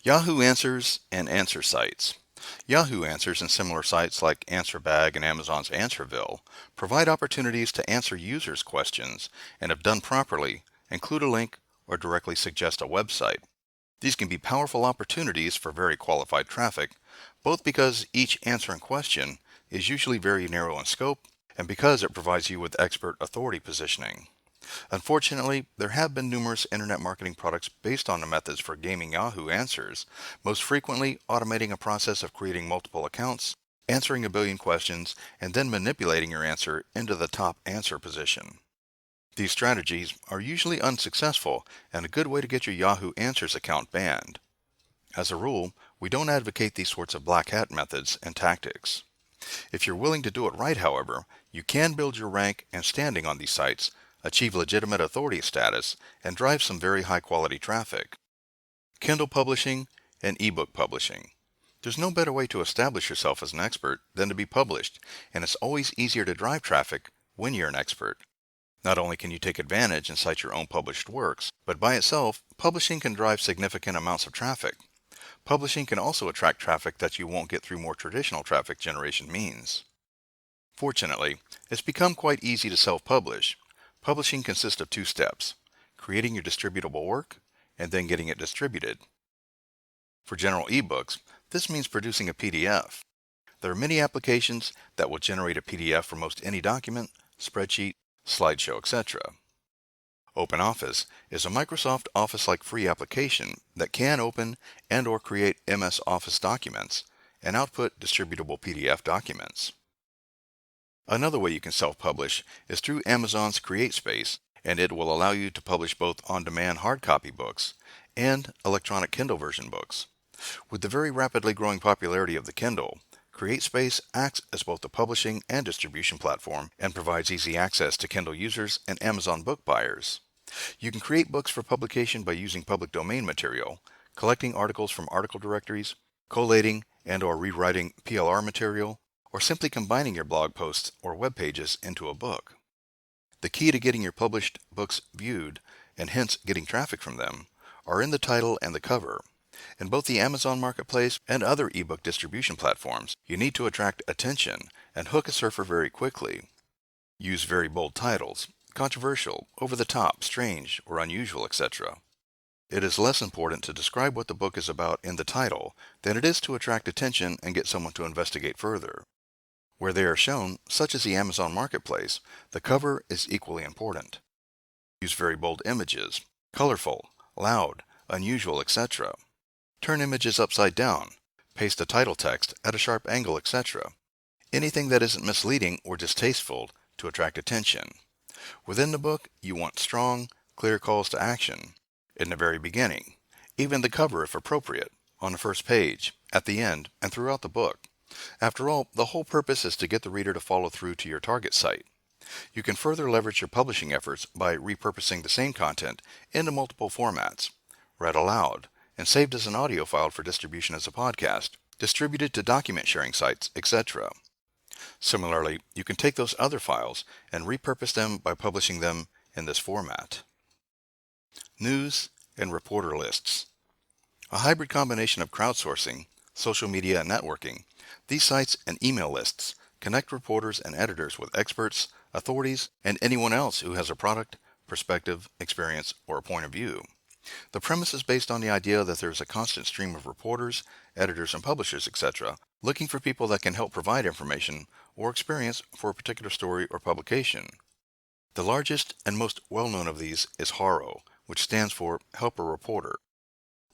Yahoo Answers and answer sites. Yahoo Answers and similar sites like AnswerBag and Amazon's Answerville provide opportunities to answer users' questions and, if done properly, include a link or directly suggest a website. These can be powerful opportunities for very qualified traffic, both because each answer in question is usually very narrow in scope and because it provides you with expert authority positioning. Unfortunately, there have been numerous internet marketing products based on the methods for gaming Yahoo Answers, most frequently automating a process of creating multiple accounts, answering a billion questions, and then manipulating your answer into the top answer position. These strategies are usually unsuccessful and a good way to get your Yahoo Answers account banned. As a rule, we don't advocate these sorts of black hat methods and tactics. If you're willing to do it right, however, you can build your rank and standing on these sites, achieve legitimate authority status, and drive some very high-quality traffic. Kindle Publishing and ebook publishing. There's no better way to establish yourself as an expert than to be published, and it's always easier to drive traffic when you're an expert. Not only can you take advantage and cite your own published works, but by itself, publishing can drive significant amounts of traffic. Publishing can also attract traffic that you won't get through more traditional traffic generation means. Fortunately, it's become quite easy to self-publish. Publishing consists of two steps: creating your distributable work and then getting it distributed. For general ebooks, this means producing a PDF. There are many applications that will generate a PDF for most any document, spreadsheet, slideshow, etc. OpenOffice is a Microsoft Office-like free application that can open and/or create MS Office documents and output distributable PDF documents. Another way you can self-publish is through Amazon's CreateSpace, and it will allow you to publish both on-demand hard copy books and electronic Kindle version books. With the very rapidly growing popularity of the Kindle, CreateSpace acts as both a publishing and distribution platform and provides easy access to Kindle users and Amazon book buyers. You can create books for publication by using public domain material, collecting articles from article directories, collating and/or rewriting PLR material, or simply combining your blog posts or web pages into a book. The key to getting your published books viewed, and hence getting traffic from them, are in the title and the cover. In both the Amazon Marketplace and other ebook distribution platforms, you need to attract attention and hook a surfer very quickly. Use very bold titles, controversial, over-the-top, strange, or unusual, etc. It is less important to describe what the book is about in the title than it is to attract attention and get someone to investigate further. Where they are shown, such as the Amazon Marketplace, the cover is equally important. Use very bold images, colorful, loud, unusual, etc. Turn images upside down, paste the title text at a sharp angle, etc. Anything that isn't misleading or distasteful to attract attention. Within the book, you want strong, clear calls to action in the very beginning, even the cover if appropriate, on the first page, at the end, and throughout the book. After all, the whole purpose is to get the reader to follow through to your target site. You can further leverage your publishing efforts by repurposing the same content into multiple formats, read aloud, and saved as an audio file for distribution as a podcast, distributed to document sharing sites, etc. Similarly, you can take those other files and repurpose them by publishing them in this format. News and reporter lists. A hybrid combination of crowdsourcing, social media, and networking, these sites and email lists connect reporters and editors with experts, authorities, and anyone else who has a product, perspective, experience, or a point of view. The premise is based on the idea that there is a constant stream of reporters, editors, and publishers, etc., looking for people that can help provide information or experience for a particular story or publication. The largest and most well-known of these is HARO, which stands for Help a Reporter.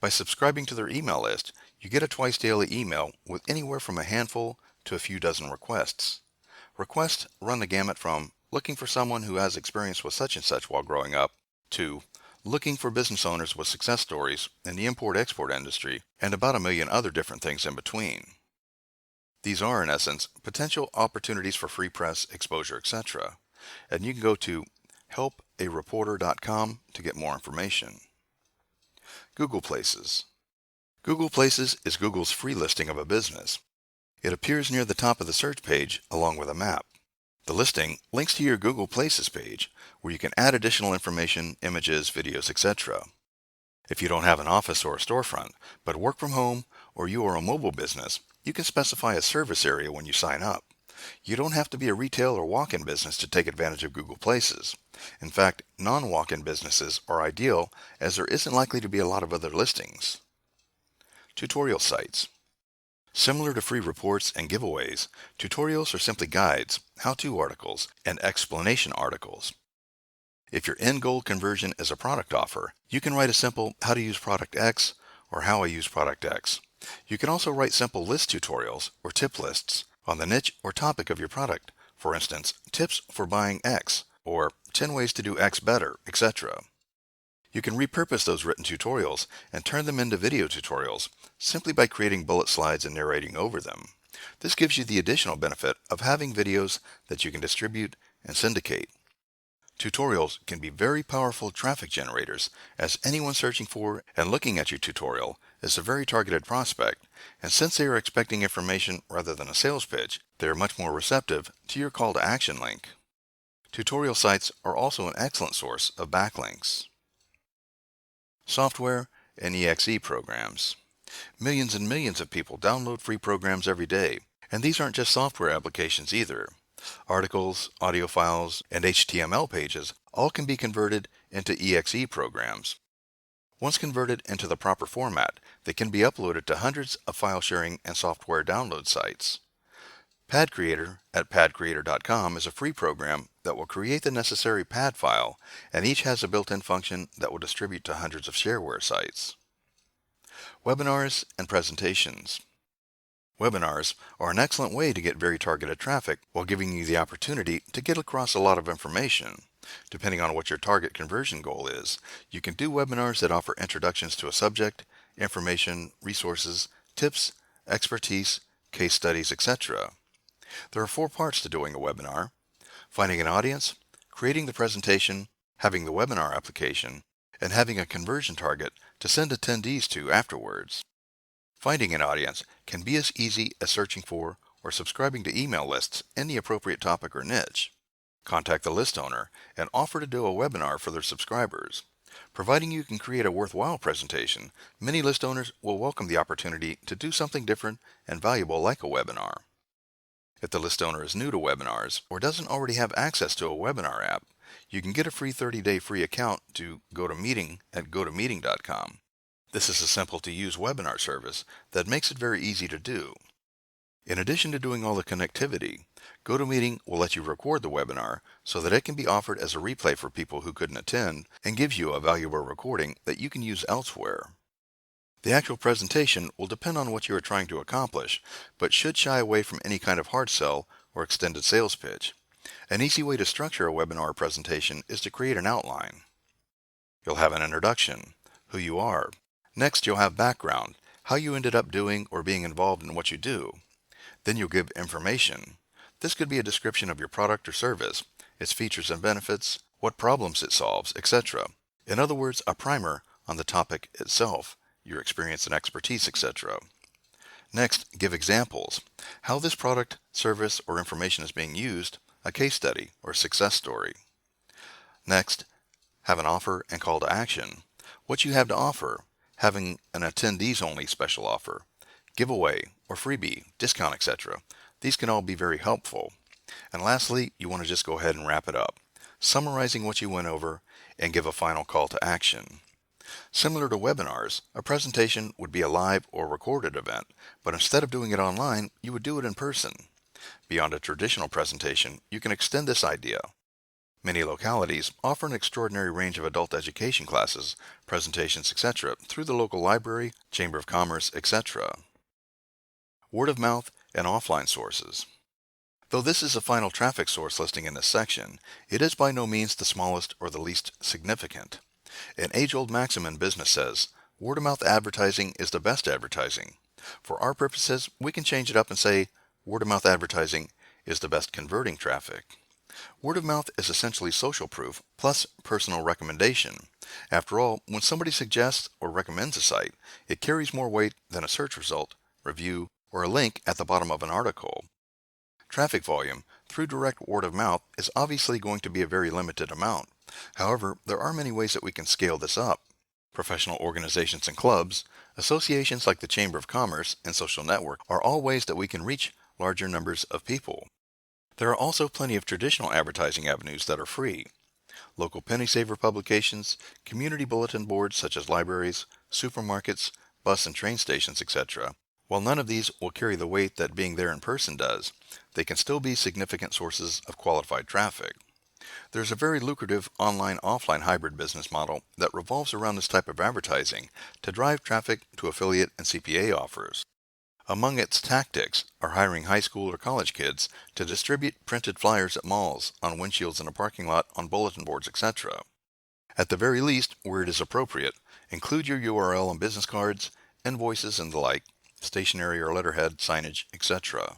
By subscribing to their email list, you get a twice-daily email with anywhere from a handful to a few dozen requests. Requests run the gamut from looking for someone who has experience with such and such while growing up, to looking for business owners with success stories in the import-export industry, and about a million other different things in between. These are, in essence, potential opportunities for free press, exposure, etc. And you can go to helpareporter.com to get more information. Google Places. Google Places is Google's free listing of a business. It appears near the top of the search page along with a map. The listing links to your Google Places page where you can add additional information, images, videos, etc. If you don't have an office or a storefront, but work from home or you are a mobile business, you can specify a service area when you sign up. You don't have to be a retail or walk-in business to take advantage of Google Places. In fact, non-walk-in businesses are ideal as there isn't likely to be a lot of other listings. Tutorial sites. Similar to free reports and giveaways, tutorials are simply guides, how-to articles, and explanation articles. If your end goal conversion is a product offer, you can write a simple how to use product X or how I use product X. You can also write simple list tutorials or tip lists on the niche or topic of your product. For instance, tips for buying X or 10 ways to do X better, etc. You can repurpose those written tutorials and turn them into video tutorials simply by creating bullet slides and narrating over them. This gives you the additional benefit of having videos that you can distribute and syndicate. Tutorials can be very powerful traffic generators, as anyone searching for and looking at your tutorial is a very targeted prospect, and since they are expecting information rather than a sales pitch, they are much more receptive to your call to action link. Tutorial sites are also an excellent source of backlinks. Software and EXE programs. Millions and millions of people download free programs every day, and these aren't just software applications either. Articles, audio files, and HTML pages all can be converted into EXE programs. Once converted into the proper format, they can be uploaded to hundreds of file sharing and software download sites. Pad Creator at padcreator.com is a free program that will create the necessary pad file, and each has a built-in function that will distribute to hundreds of shareware sites. Webinars and presentations. Webinars are an excellent way to get very targeted traffic while giving you the opportunity to get across a lot of information. Depending on what your target conversion goal is, you can do webinars that offer introductions to a subject, information, resources, tips, expertise, case studies, etc. There are 4 parts to doing a webinar: finding an audience, creating the presentation, having the webinar application, and having a conversion target to send attendees to afterwards. Finding an audience can be as easy as searching for or subscribing to email lists in the appropriate topic or niche. Contact the list owner and offer to do a webinar for their subscribers. Providing you can create a worthwhile presentation, many list owners will welcome the opportunity to do something different and valuable like a webinar. If the list owner is new to webinars or doesn't already have access to a webinar app, you can get a free 30-day free account to GoToMeeting at gotomeeting.com. This is a simple-to-use webinar service that makes it very easy to do. In addition to doing all the connectivity, GoToMeeting will let you record the webinar so that it can be offered as a replay for people who couldn't attend and gives you a valuable recording that you can use elsewhere. The actual presentation will depend on what you are trying to accomplish, but should shy away from any kind of hard sell or extended sales pitch. An easy way to structure a webinar presentation is to create an outline. You'll have an introduction, who you are. Next, you'll have background, how you ended up doing or being involved in what you do. Then you'll give information. This could be a description of your product or service, its features and benefits, what problems it solves, etc. In other words, a primer on the topic itself, your experience and expertise, etc. Next, give examples, how this product, service, or information is being used, a case study or success story. Next, have an offer and call to action, what you have to offer, having an attendees only special offer, giveaway or freebie, discount, etc. These can all be very helpful. And lastly, you want to just go ahead and wrap it up, summarizing what you went over and give a final call to action. Similar to webinars, a presentation would be a live or recorded event, but instead of doing it online, you would do it in person. Beyond a traditional presentation, you can extend this idea. Many localities offer an extraordinary range of adult education classes, presentations, etc. through the local library, chamber of commerce, etc. Word of mouth and offline sources. Though this is a final traffic source listing in this section, it is by no means the smallest or the least significant. An age-old maxim in business says, word of mouth advertising is the best advertising. For our purposes, we can change it up and say, word of mouth advertising is the best converting traffic. Word of mouth is essentially social proof plus personal recommendation. After all, when somebody suggests or recommends a site, it carries more weight than a search result, review, or a link at the bottom of an article. Traffic volume through direct word of mouth is obviously going to be a very limited amount. However, there are many ways that we can scale this up. Professional organizations and clubs, associations like the Chamber of Commerce, and social network are all ways that we can reach larger numbers of people. There are also plenty of traditional advertising avenues that are free. Local penny saver publications, community bulletin boards such as libraries, supermarkets, bus and train stations, etc. While none of these will carry the weight that being there in person does, they can still be significant sources of qualified traffic. There's a very lucrative online-offline hybrid business model that revolves around this type of advertising to drive traffic to affiliate and CPA offers. Among its tactics are hiring high school or college kids to distribute printed flyers at malls, on windshields in a parking lot, on bulletin boards, etc. At the very least, where it is appropriate, include your URL on business cards, invoices and the like, stationery or letterhead, signage, etc.